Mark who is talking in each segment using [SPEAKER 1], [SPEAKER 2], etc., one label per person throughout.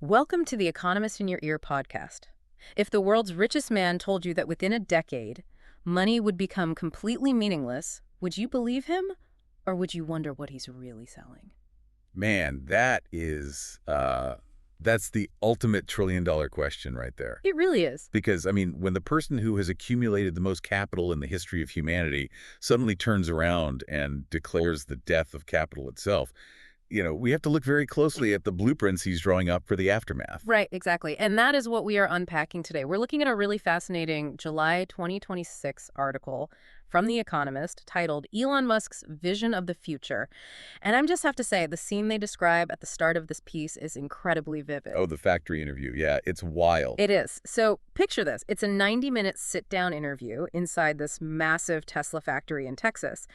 [SPEAKER 1] Welcome to the Economist in Your Ear podcast. If the world's richest man told you that within a decade, money would become completely meaningless, would you believe him? Or would you wonder what he's really selling?
[SPEAKER 2] Man, that's the ultimate trillion-dollar question right there.
[SPEAKER 1] It really is.
[SPEAKER 2] Because, I mean, when the person who has accumulated the most capital in the history of humanity suddenly turns around and declares the death of capital itself, we have to look very closely at the blueprints he's drawing up for the aftermath.
[SPEAKER 1] Right, exactly. And that is what we are unpacking today. We're looking at a really fascinating July 2026 article from The Economist titled Elon Musk's Vision of the Future. And I just have to say, the scene they describe at the start of this piece is incredibly vivid.
[SPEAKER 2] Oh, the factory interview. Yeah, it's wild.
[SPEAKER 1] It is. So picture this. It's a 90-minute sit-down interview inside this massive Tesla factory in Texas.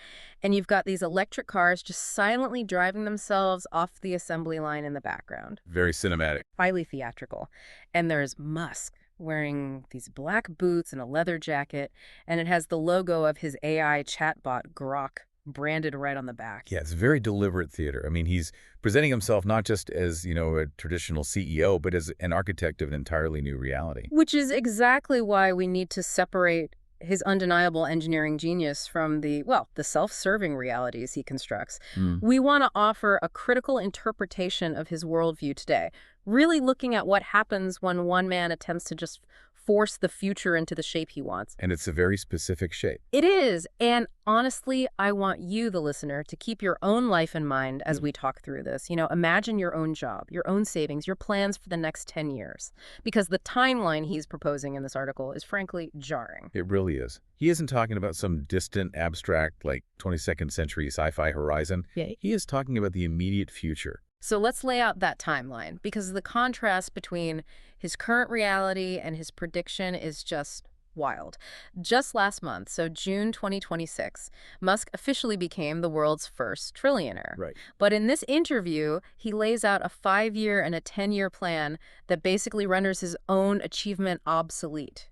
[SPEAKER 1] And you've got these electric cars just silently driving themselves off the assembly line in the background.
[SPEAKER 2] Very cinematic.
[SPEAKER 1] Highly theatrical. And there's Musk wearing these black boots and a leather jacket, and it has the logo of his AI chatbot, Grok, branded right on the back.
[SPEAKER 2] Yeah, it's very deliberate theater. I mean, he's presenting himself not just as, a traditional CEO, but as an architect of an entirely new reality.
[SPEAKER 1] Which is exactly why we need to separate his undeniable engineering genius from the self-serving realities he constructs. We want to offer a critical interpretation of his worldview today, really looking at what happens when one man attempts to just force the future into the shape he wants.
[SPEAKER 2] And it's a very specific shape.
[SPEAKER 1] It is. And honestly, I want you, the listener, to keep your own life in mind as we talk through this. Imagine your own job, your own savings, your plans for the next 10 years. Because the timeline he's proposing in this article is frankly jarring.
[SPEAKER 2] It really is. He isn't talking about some distant, abstract, 22nd century sci-fi horizon.
[SPEAKER 1] Yeah.
[SPEAKER 2] He is talking about the immediate future.
[SPEAKER 1] So let's lay out that timeline, because the contrast between his current reality and his prediction is just wild. Just last month, so June 2026, Musk officially became the world's first trillionaire.
[SPEAKER 2] Right.
[SPEAKER 1] But in this interview, he lays out a 5-year and a 10-year plan that basically renders his own achievement obsolete,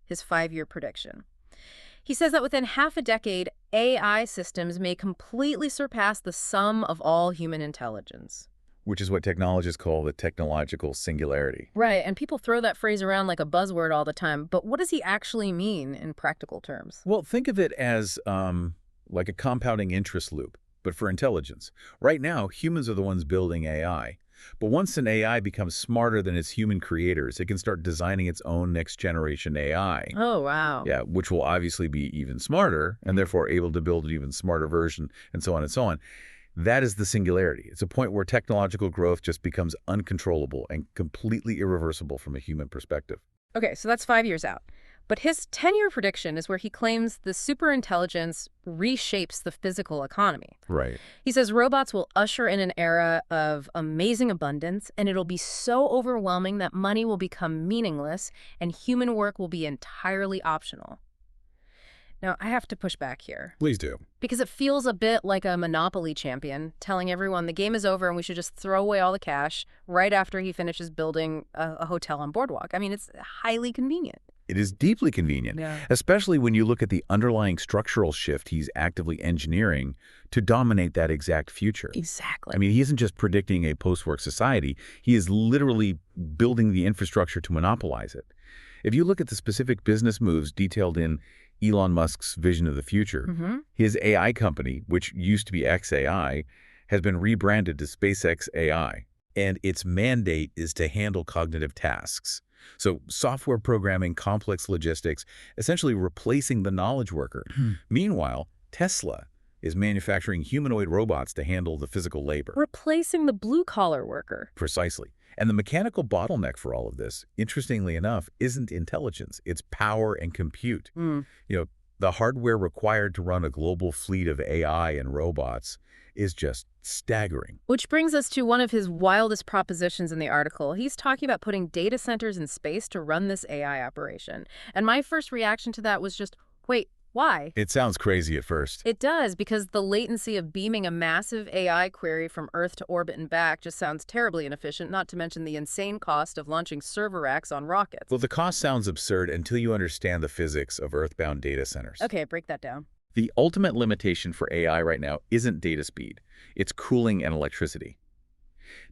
[SPEAKER 1] his 5-year prediction. He says that within half a decade, AI systems may completely surpass the sum of all human intelligence.
[SPEAKER 2] Which is what technologists call the technological singularity.
[SPEAKER 1] Right, and people throw that phrase around like a buzzword all the time, but what does he actually mean in practical terms?
[SPEAKER 2] Well, think of it as like a compounding interest loop, but for intelligence. Right now, humans are the ones building AI. But once an AI becomes smarter than its human creators, it can start designing its own next-generation AI.
[SPEAKER 1] Oh, wow.
[SPEAKER 2] Yeah, which will obviously be even smarter, and therefore able to build an even smarter version, and so on and so on. That is the singularity. It's a point where technological growth just becomes uncontrollable and completely irreversible from a human perspective.
[SPEAKER 1] Okay, so that's 5 years out. But his 10-year prediction is where he claims the superintelligence reshapes the physical economy.
[SPEAKER 2] Right.
[SPEAKER 1] He says robots will usher in an era of amazing abundance, and it'll be so overwhelming that money will become meaningless and human work will be entirely optional. Now, I have to push back here.
[SPEAKER 2] Please do.
[SPEAKER 1] Because it feels a bit like a Monopoly champion telling everyone the game is over and we should just throw away all the cash right after he finishes building a hotel on Boardwalk. I mean, it's highly convenient.
[SPEAKER 2] It is deeply convenient, especially when you look at the underlying structural shift he's actively engineering to dominate that exact future.
[SPEAKER 1] Exactly.
[SPEAKER 2] I mean, he isn't just predicting a post-work society. He is literally building the infrastructure to monopolize it. If you look at the specific business moves detailed in Elon Musk's vision of the future, his AI company, which used to be xAI, has been rebranded to SpaceX AI, and its mandate is to handle cognitive tasks. So software programming, complex logistics, essentially replacing the knowledge worker. Meanwhile, Tesla is manufacturing humanoid robots to handle the physical labor.
[SPEAKER 1] Replacing the blue-collar worker.
[SPEAKER 2] Precisely. And the mechanical bottleneck for all of this, interestingly enough, isn't intelligence. It's power and compute. The hardware required to run a global fleet of AI and robots is just staggering.
[SPEAKER 1] Which brings us to one of his wildest propositions in the article. He's talking about putting data centers in space to run this AI operation. And my first reaction to that was just, wait, why?
[SPEAKER 2] It sounds crazy at first.
[SPEAKER 1] It does, because the latency of beaming a massive AI query from Earth to orbit and back just sounds terribly inefficient, not to mention the insane cost of launching server racks on rockets.
[SPEAKER 2] Well, the cost sounds absurd until you understand the physics of Earth-bound data centers.
[SPEAKER 1] Okay, break that down.
[SPEAKER 2] The ultimate limitation for AI right now isn't data speed. It's cooling and electricity.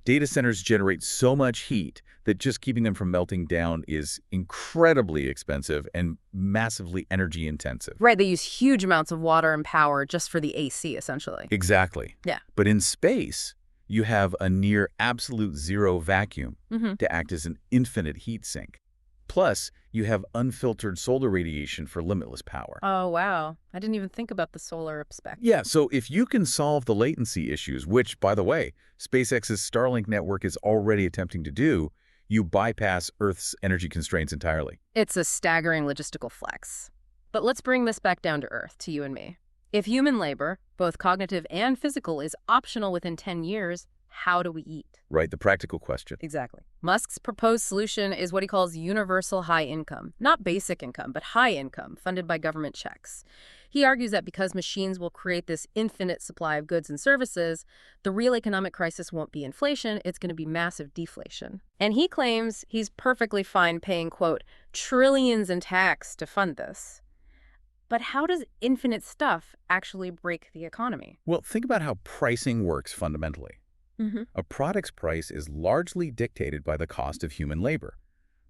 [SPEAKER 2] Data centers generate so much heat that just keeping them from melting down is incredibly expensive and massively energy intensive.
[SPEAKER 1] Right, they use huge amounts of water and power just for the AC, essentially.
[SPEAKER 2] Exactly.
[SPEAKER 1] Yeah.
[SPEAKER 2] But in space, you have a near absolute zero vacuum to act as an infinite heat sink. Plus, you have unfiltered solar radiation for limitless power.
[SPEAKER 1] Oh, wow. I didn't even think about the solar aspect.
[SPEAKER 2] Yeah, so if you can solve the latency issues, which, by the way, SpaceX's Starlink network is already attempting to do, you bypass Earth's energy constraints entirely.
[SPEAKER 1] It's a staggering logistical flex. But let's bring this back down to Earth, to you and me. If human labor, both cognitive and physical, is optional within 10 years, how do we eat?
[SPEAKER 2] Right, the practical question.
[SPEAKER 1] Exactly. Musk's proposed solution is what he calls universal high income. Not basic income, but high income, funded by government checks. He argues that because machines will create this infinite supply of goods and services, the real economic crisis won't be inflation, it's going to be massive deflation. And he claims he's perfectly fine paying, quote, trillions in tax to fund this. But how does infinite stuff actually break the economy?
[SPEAKER 2] Well, think about how pricing works fundamentally. A product's price is largely dictated by the cost of human labor.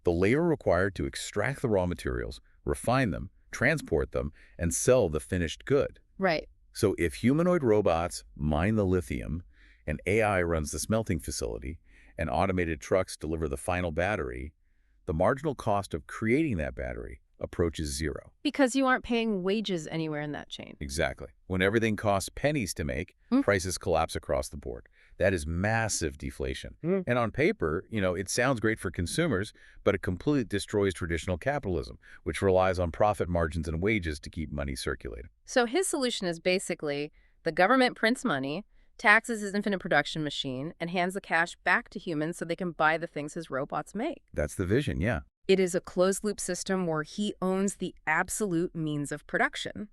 [SPEAKER 2] The labor required to extract the raw materials, refine them, transport them, and sell the finished good.
[SPEAKER 1] Right.
[SPEAKER 2] So if humanoid robots mine the lithium, and AI runs the smelting facility, and automated trucks deliver the final battery, the marginal cost of creating that battery approaches zero.
[SPEAKER 1] Because you aren't paying wages anywhere in that chain.
[SPEAKER 2] Exactly. When everything costs pennies to make, prices collapse across the board. That is massive deflation. And on paper, it sounds great for consumers, but it completely destroys traditional capitalism, which relies on profit margins and wages to keep money circulating.
[SPEAKER 1] So his solution is basically the government prints money, taxes his infinite production machine, and hands the cash back to humans so they can buy the things his robots make.
[SPEAKER 2] That's the vision, yeah.
[SPEAKER 1] It is a closed-loop system where he owns the absolute means of production.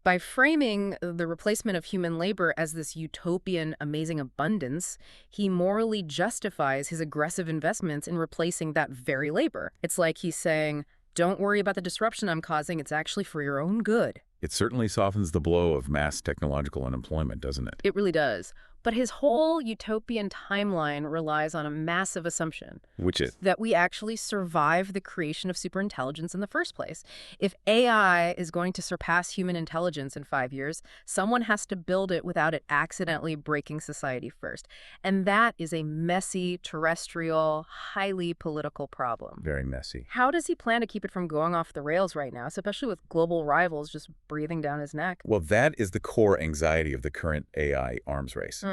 [SPEAKER 1] By framing the replacement of human labor as this utopian, amazing abundance, he morally justifies his aggressive investments in replacing that very labor. It's like he's saying, don't worry about the disruption I'm causing, it's actually for your own good.
[SPEAKER 2] It certainly softens the blow of mass technological unemployment, doesn't it?
[SPEAKER 1] It really does. But his whole utopian timeline relies on a massive assumption.
[SPEAKER 2] Which is?
[SPEAKER 1] That we actually survive the creation of superintelligence in the first place. If AI is going to surpass human intelligence in 5 years, someone has to build it without it accidentally breaking society first. And that is a messy, terrestrial, highly political problem.
[SPEAKER 2] Very messy.
[SPEAKER 1] How does he plan to keep it from going off the rails right now, especially with global rivals just breathing down his neck?
[SPEAKER 2] Well, that is the core anxiety of the current AI arms race.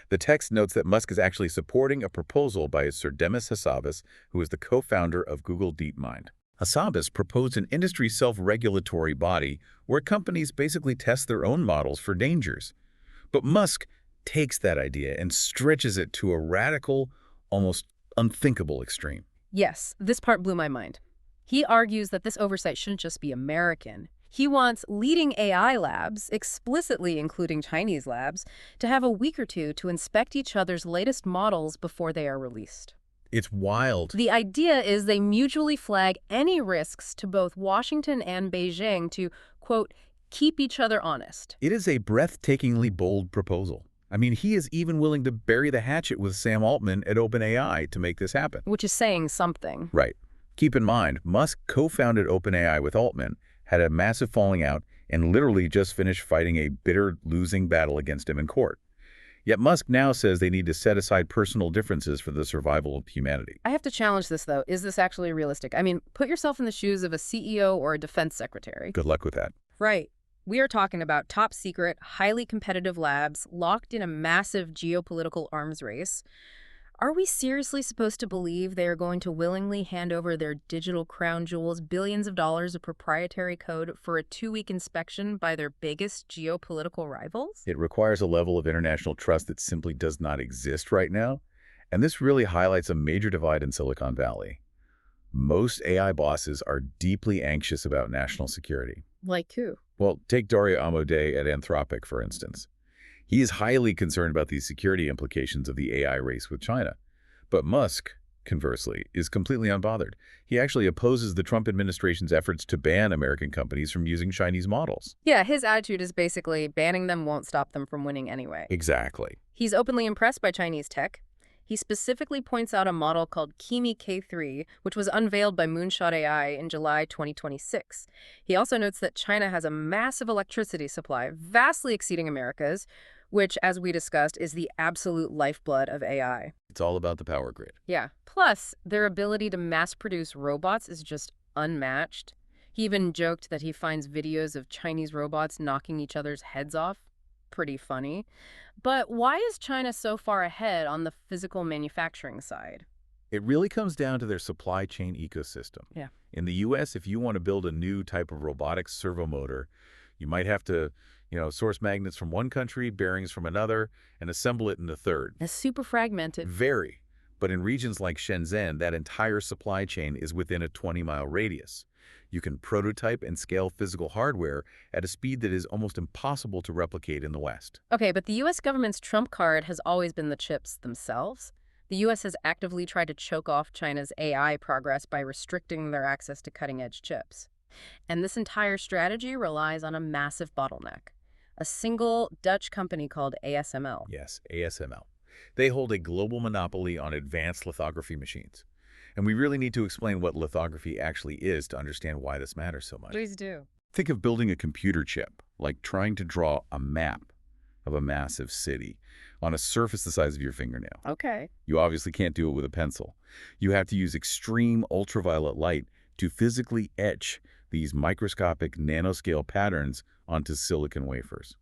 [SPEAKER 2] The text notes that Musk is actually supporting a proposal by Sir Demis Hassabis, who is the co-founder of Google DeepMind. Hassabis proposed an industry self-regulatory body where companies basically test their own models for dangers. But Musk takes that idea and stretches it to a radical, almost unthinkable extreme.
[SPEAKER 1] Yes, this part blew my mind. He argues that this oversight shouldn't just be American. He wants leading AI labs, explicitly including Chinese labs, to have a week or two to inspect each other's latest models before they are released.
[SPEAKER 2] It's wild.
[SPEAKER 1] The idea is they mutually flag any risks to both Washington and Beijing to, quote, keep each other honest.
[SPEAKER 2] It is a breathtakingly bold proposal. I mean, he is even willing to bury the hatchet with Sam Altman at OpenAI to make this happen.
[SPEAKER 1] Which is saying something.
[SPEAKER 2] Right. Keep in mind, Musk co-founded OpenAI with Altman, had a massive falling out, and literally just finished fighting a bitter losing battle against him in court. Yet Musk now says they need to set aside personal differences for the survival of humanity.
[SPEAKER 1] I have to challenge this, though. Is this actually realistic? I mean, put yourself in the shoes of a CEO or a defense secretary.
[SPEAKER 2] Good luck with that.
[SPEAKER 1] Right. We are talking about top secret, highly competitive labs locked in a massive geopolitical arms race. Are we seriously supposed to believe they are going to willingly hand over their digital crown jewels, billions of dollars of proprietary code for a 2-week inspection by their biggest geopolitical rivals?
[SPEAKER 2] It requires a level of international trust that simply does not exist right now. And this really highlights a major divide in Silicon Valley. Most AI bosses are deeply anxious about national security.
[SPEAKER 1] Like who?
[SPEAKER 2] Well, take Dario Amodei at Anthropic, for instance. He is highly concerned about the security implications of the AI race with China. But Musk, conversely, is completely unbothered. He actually opposes the Trump administration's efforts to ban American companies from using Chinese models.
[SPEAKER 1] Yeah, his attitude is basically banning them won't stop them from winning anyway.
[SPEAKER 2] Exactly.
[SPEAKER 1] He's openly impressed by Chinese tech. He specifically points out a model called Kimi K3, which was unveiled by Moonshot AI in July 2026. He also notes that China has a massive electricity supply, vastly exceeding America's, which, as we discussed, is the absolute lifeblood of AI.
[SPEAKER 2] It's all about the power grid.
[SPEAKER 1] Yeah. Plus, their ability to mass-produce robots is just unmatched. He even joked that he finds videos of Chinese robots knocking each other's heads off pretty funny. But why is China so far ahead on the physical manufacturing side?
[SPEAKER 2] It really comes down to their supply chain ecosystem.
[SPEAKER 1] Yeah.
[SPEAKER 2] In the U.S., if you want to build a new type of robotic servo motor, you might have to, source magnets from one country, bearings from another, and assemble it in a third.
[SPEAKER 1] It's super fragmented.
[SPEAKER 2] Very. But in regions like Shenzhen, that entire supply chain is within a 20-mile radius. You can prototype and scale physical hardware at a speed that is almost impossible to replicate in the West.
[SPEAKER 1] Okay, but the U.S. government's trump card has always been the chips themselves. The U.S. has actively tried to choke off China's AI progress by restricting their access to cutting-edge chips. And this entire strategy relies on a massive bottleneck, a single Dutch company called ASML.
[SPEAKER 2] Yes, ASML. They hold a global monopoly on advanced lithography machines. And we really need to explain what lithography actually is to understand why this matters so much.
[SPEAKER 1] Please do.
[SPEAKER 2] Think of building a computer chip, like trying to draw a map of a massive city on a surface the size of your fingernail.
[SPEAKER 1] Okay.
[SPEAKER 2] You obviously can't do it with a pencil. You have to use extreme ultraviolet light to physically etch these microscopic nanoscale patterns onto silicon wafers.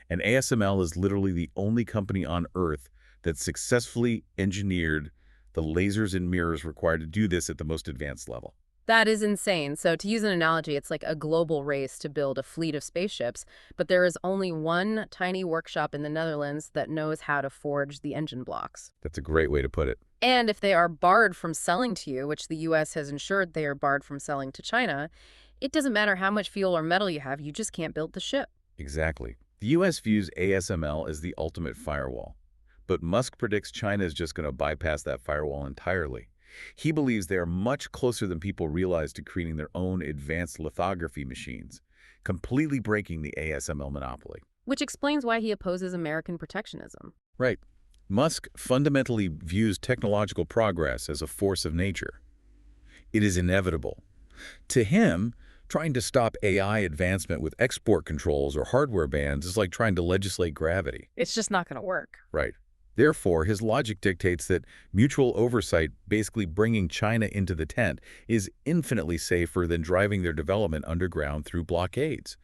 [SPEAKER 2] And ASML is literally the only company on Earth that successfully engineered the lasers and mirrors required to do this at the most advanced level.
[SPEAKER 1] That is insane. So to use an analogy, it's like a global race to build a fleet of spaceships, but there is only one tiny workshop in the Netherlands that knows how to forge the engine blocks.
[SPEAKER 2] That's a great way to put it.
[SPEAKER 1] And if they are barred from selling to you, which the U.S. has ensured they are barred from selling to China, it doesn't matter how much fuel or metal you have, you just can't build the ship.
[SPEAKER 2] Exactly. The U.S. views ASML as the ultimate firewall. But Musk predicts China is just going to bypass that firewall entirely. He believes they are much closer than people realize to creating their own advanced lithography machines, completely breaking the ASML monopoly.
[SPEAKER 1] Which explains why he opposes American protectionism.
[SPEAKER 2] Right. Musk fundamentally views technological progress as a force of nature. It is inevitable. To him, trying to stop AI advancement with export controls or hardware bans is like trying to legislate gravity.
[SPEAKER 1] It's just not going to work.
[SPEAKER 2] Right. Therefore, his logic dictates that mutual oversight, basically bringing China into the tent, is infinitely safer than driving their development underground through blockades.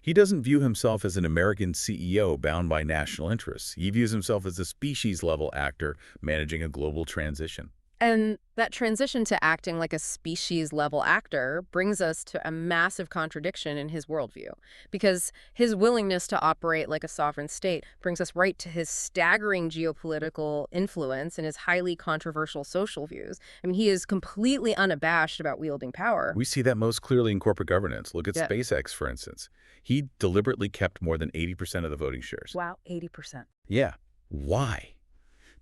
[SPEAKER 2] He doesn't view himself as an American CEO bound by national interests. He views himself as a species-level actor managing a global transition.
[SPEAKER 1] And that transition to acting like a species-level actor brings us to a massive contradiction in his worldview, because his willingness to operate like a sovereign state brings us right to his staggering geopolitical influence and his highly controversial social views. I mean, he is completely unabashed about wielding power.
[SPEAKER 2] We see that most clearly in corporate governance. Look at SpaceX, for instance. He deliberately kept more than 80% of the voting shares.
[SPEAKER 1] Wow, 80%.
[SPEAKER 2] Yeah. Why?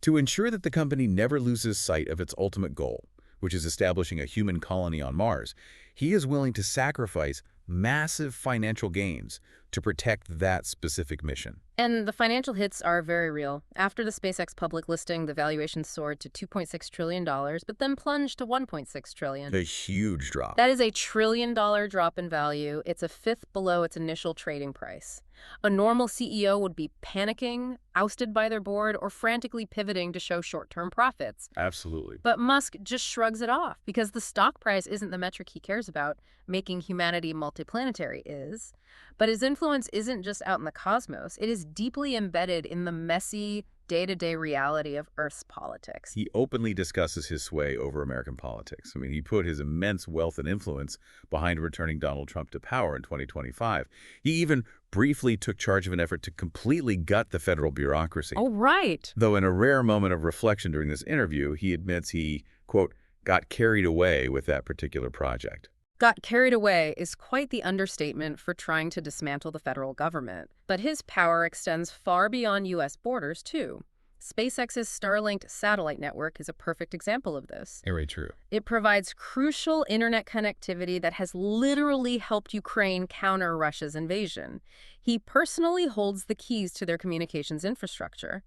[SPEAKER 2] To ensure that the company never loses sight of its ultimate goal, which is establishing a human colony on Mars, he is willing to sacrifice massive financial gains to protect that specific mission.
[SPEAKER 1] And the financial hits are very real. After the SpaceX public listing, the valuation soared to $2.6 trillion, but then plunged to $1.6 trillion.
[SPEAKER 2] A huge drop.
[SPEAKER 1] That is a $1 trillion drop in value. It's a fifth below its initial trading price. A normal CEO would be panicking, ousted by their board, or frantically pivoting to show short-term profits.
[SPEAKER 2] Absolutely.
[SPEAKER 1] But Musk just shrugs it off because the stock price isn't the metric he cares about. Making humanity multiplanetary is. But his influence isn't just out in the cosmos. It is deeply embedded in the messy, day-to-day reality of Earth's politics.
[SPEAKER 2] He openly discusses his sway over American politics. I mean, he put his immense wealth and influence behind returning Donald Trump to power in 2025. He even briefly took charge of an effort to completely gut the federal bureaucracy.
[SPEAKER 1] Oh, right.
[SPEAKER 2] Though in a rare moment of reflection during this interview, he admits he, quote, got carried away with that particular project.
[SPEAKER 1] Got carried away is quite the understatement for trying to dismantle the federal government. But his power extends far beyond U.S. borders, too. SpaceX's Starlink satellite network is a perfect example of this.
[SPEAKER 2] Very true.
[SPEAKER 1] It provides crucial internet connectivity that has literally helped Ukraine counter Russia's invasion. He personally holds the keys to their communications infrastructure.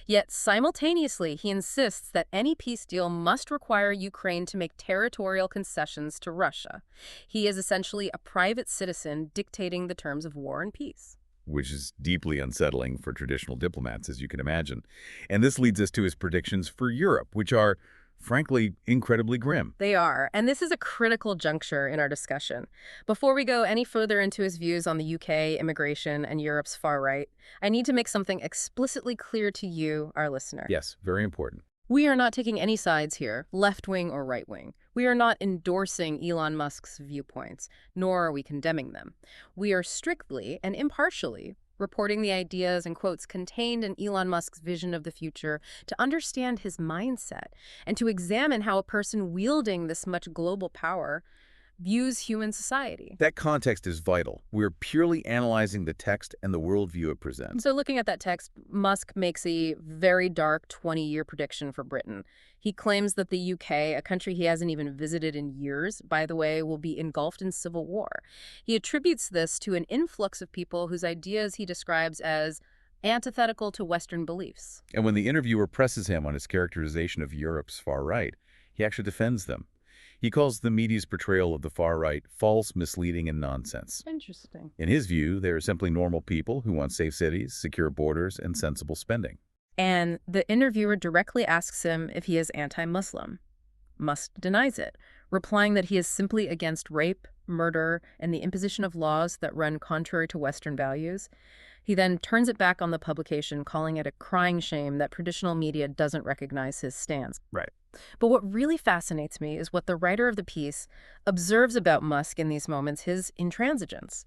[SPEAKER 1] Yet simultaneously, he insists that any peace deal must require Ukraine to make territorial concessions to Russia. He is essentially a private citizen dictating the terms of war and peace.
[SPEAKER 2] Which is deeply unsettling for traditional diplomats, as you can imagine. And this leads us to his predictions for Europe, which are, frankly, incredibly grim.
[SPEAKER 1] They are, and this is a critical juncture in our discussion. Before we go any further into his views on the UK, immigration, and Europe's far right, I need to make something explicitly clear to you, our listener.
[SPEAKER 2] Yes, very important.
[SPEAKER 1] We are not taking any sides here, left-wing or right-wing. We are not endorsing Elon Musk's viewpoints, nor are we condemning them. We are strictly and impartially reporting the ideas and quotes contained in Elon Musk's vision of the future to understand his mindset and to examine how a person wielding this much global power views human society.
[SPEAKER 2] That context is vital. We're purely analyzing the text and the worldview it presents.
[SPEAKER 1] So looking at that text, Musk makes a very dark 20-year prediction for Britain. He claims that the UK, a country he hasn't even visited in years, by the way, will be engulfed in civil war. He attributes this to an influx of people whose ideas he describes as antithetical to Western beliefs.
[SPEAKER 2] And when the interviewer presses him on his characterization of Europe's far right, he actually defends them. He calls the media's portrayal of the far right false, misleading, and nonsense.
[SPEAKER 1] Interesting.
[SPEAKER 2] In his view, they are simply normal people who want safe cities, secure borders, and sensible spending.
[SPEAKER 1] And the interviewer directly asks him if he is anti-Muslim. Musk denies it, replying that he is simply against rape, murder, and the imposition of laws that run contrary to Western values. He then turns it back on the publication, calling it a crying shame that traditional media doesn't recognize his stance.
[SPEAKER 2] Right.
[SPEAKER 1] But what really fascinates me is what the writer of the piece observes about Musk in these moments, his intransigence.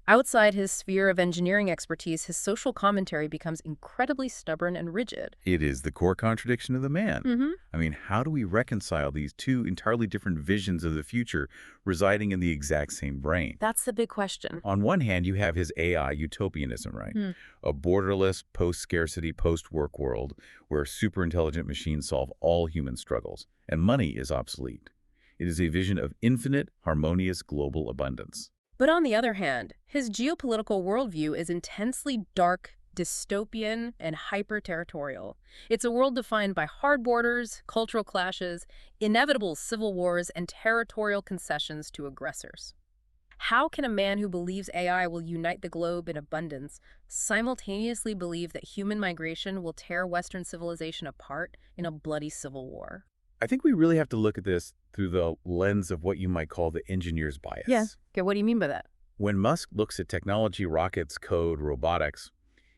[SPEAKER 1] Outside his sphere of engineering expertise, his social commentary becomes incredibly stubborn and rigid.
[SPEAKER 2] It is the core contradiction of the man.
[SPEAKER 1] Mm-hmm.
[SPEAKER 2] I mean, how do we reconcile these two entirely different visions of the future residing in the exact same brain?
[SPEAKER 1] That's the big question.
[SPEAKER 2] On one hand, you have his AI utopianism, right? A borderless, post-scarcity, post-work world where superintelligent machines solve all human struggles, and money is obsolete. It is a vision of infinite, harmonious global abundance.
[SPEAKER 1] But on the other hand, his geopolitical worldview is intensely dark, dystopian, and hyper-territorial. It's a world defined by hard borders, cultural clashes, inevitable civil wars, and territorial concessions to aggressors. How can a man who believes AI will unite the globe in abundance simultaneously believe that human migration will tear Western civilization apart in a bloody civil war?
[SPEAKER 2] I think we really have to look at this through the lens of what you might call the engineer's bias.
[SPEAKER 1] Yeah. Okay, what do you mean by that?
[SPEAKER 2] When Musk looks at technology, rockets, code, robotics,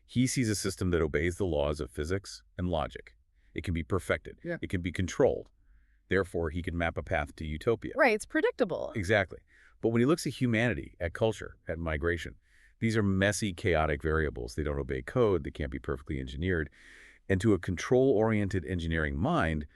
[SPEAKER 2] he sees a system that obeys the laws of physics and logic. It can be perfected.
[SPEAKER 1] Yeah.
[SPEAKER 2] It can be controlled. Therefore, he can map a path to utopia.
[SPEAKER 1] Right, it's predictable.
[SPEAKER 2] Exactly. But when he looks at humanity, at culture, at migration, these are messy, chaotic variables. They don't obey code. They can't be perfectly engineered. And to a control-oriented engineering mind,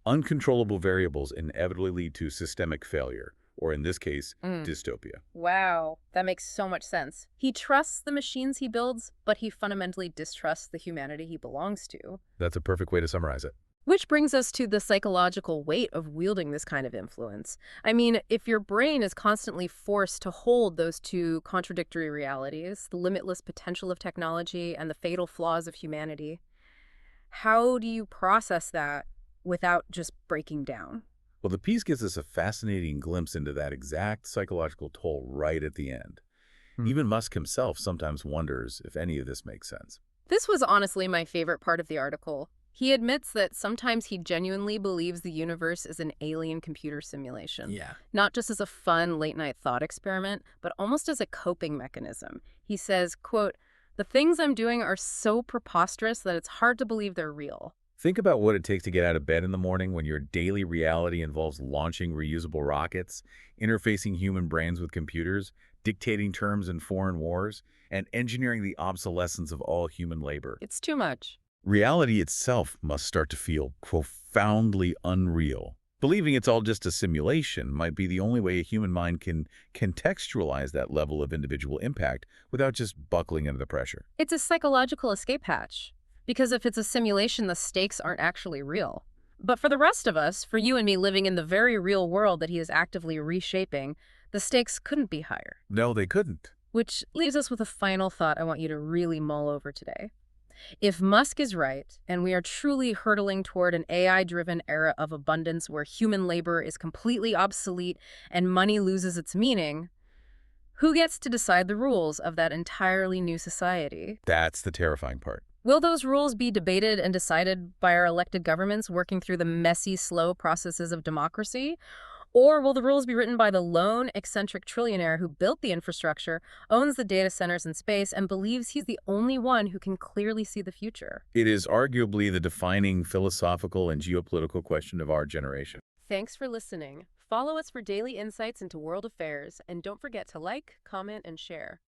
[SPEAKER 2] uncontrollable variables inevitably lead to systemic failure, or in this case, dystopia.
[SPEAKER 1] Wow, that makes so much sense. He trusts the machines he builds, but he fundamentally distrusts the humanity he belongs to.
[SPEAKER 2] That's a perfect way to summarize it.
[SPEAKER 1] Which brings us to the psychological weight of wielding this kind of influence. I mean, if your brain is constantly forced to hold those two contradictory realities, the limitless potential of technology and the fatal flaws of humanity, how do you process that without just breaking down?
[SPEAKER 2] Well, the piece gives us a fascinating glimpse into that exact psychological toll right at the end. Even Musk himself sometimes wonders if any of this makes sense.
[SPEAKER 1] This was honestly my favorite part of the article. He admits that sometimes he genuinely believes the universe is an alien computer simulation.
[SPEAKER 2] Yeah.
[SPEAKER 1] Not just as a fun late-night thought experiment, but almost as a coping mechanism. He says, quote, "The things I'm doing are so preposterous that it's hard to believe they're real."
[SPEAKER 2] Think about what it takes to get out of bed in the morning when your daily reality involves launching reusable rockets, interfacing human brains with computers, dictating terms in foreign wars, and engineering the obsolescence of all human labor.
[SPEAKER 1] It's too much.
[SPEAKER 2] Reality itself must start to feel profoundly unreal. Believing it's all just a simulation might be the only way a human mind can contextualize that level of individual impact without just buckling under the pressure.
[SPEAKER 1] It's a psychological escape hatch. Because if it's a simulation, the stakes aren't actually real. But for the rest of us, for you and me living in the very real world that he is actively reshaping, the stakes couldn't be higher.
[SPEAKER 2] No, they couldn't.
[SPEAKER 1] Which leaves us with a final thought I want you to really mull over today. If Musk is right, and we are truly hurtling toward an AI-driven era of abundance where human labor is completely obsolete and money loses its meaning, who gets to decide the rules of that entirely new society?
[SPEAKER 2] That's the terrifying part.
[SPEAKER 1] Will those rules be debated and decided by our elected governments working through the messy, slow processes of democracy? Or will the rules be written by the lone, eccentric trillionaire who built the infrastructure, owns the data centers in space, and believes he's the only one who can clearly see the future?
[SPEAKER 2] It is arguably the defining philosophical and geopolitical question of our generation.
[SPEAKER 1] Thanks for listening. Follow us for daily insights into world affairs, and don't forget to like, comment, and share.